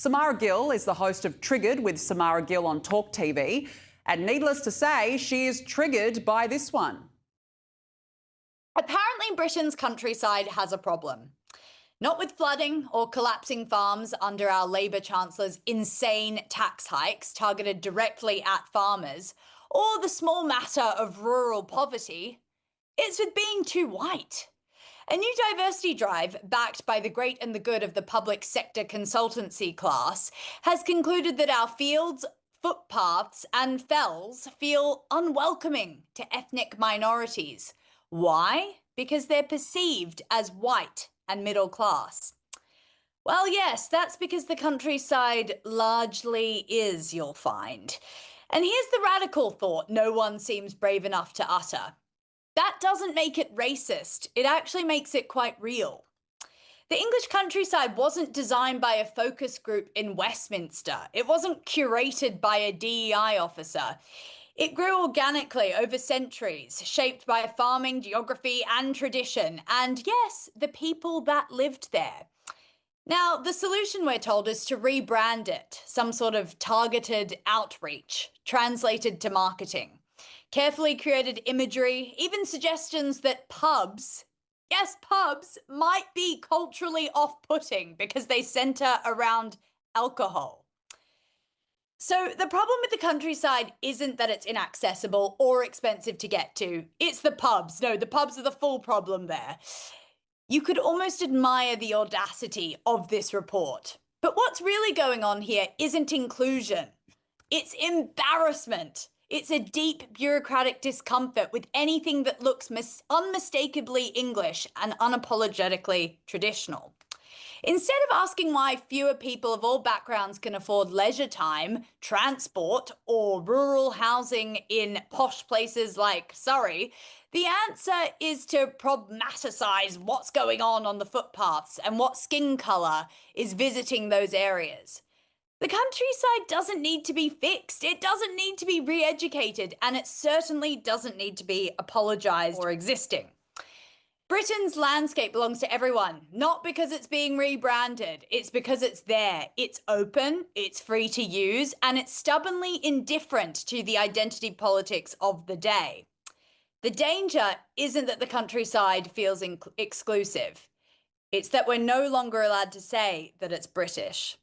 Samara Gill is the host of Triggered with Samara Gill on Talk TV. And needless to say, she is triggered by this one. Apparently, Britain's countryside has a problem. Not with flooding or collapsing farms under our Labour Chancellor's insane tax hikes targeted directly at farmers, or the small matter of rural poverty. It's with being too white. A new diversity drive, backed by the great and the good of the public sector consultancy class, has concluded that our fields, footpaths and fells feel unwelcoming to ethnic minorities. Why? Because they're perceived as white and middle class. Well, yes, that's because the countryside largely is, you'll find. And here's the radical thought no one seems brave enough to utter. That doesn't make it racist. It actually makes it quite real. The English countryside wasn't designed by a focus group in Westminster. It wasn't curated by a DEI officer. It grew organically over centuries, shaped by farming, geography, and tradition. And yes, the people that lived there. Now, the solution, we're told, is to rebrand it, some sort of targeted outreach, translated to marketing. Carefully created imagery, even suggestions that pubs, yes, pubs, might be culturally off-putting because they centre around alcohol. So the problem with the countryside isn't that it's inaccessible or expensive to get to. It's the pubs. No, the pubs are the full problem there. You could almost admire the audacity of this report. But what's really going on here isn't inclusion. It's embarrassment. It's a deep bureaucratic discomfort with anything that looks unmistakably English and unapologetically traditional. Instead of asking why fewer people of all backgrounds can afford leisure time, transport, or rural housing in posh places like Surrey, the answer is to problematicize what's going on the footpaths and what skin colour is visiting those areas. The countryside doesn't need to be fixed, it doesn't need to be re-educated, and it certainly doesn't need to be apologised for existing. Britain's landscape belongs to everyone, not because it's being rebranded, it's because it's there. It's open, it's free to use, and it's stubbornly indifferent to the identity politics of the day. The danger isn't that the countryside feels exclusive. It's that we're no longer allowed to say that it's British.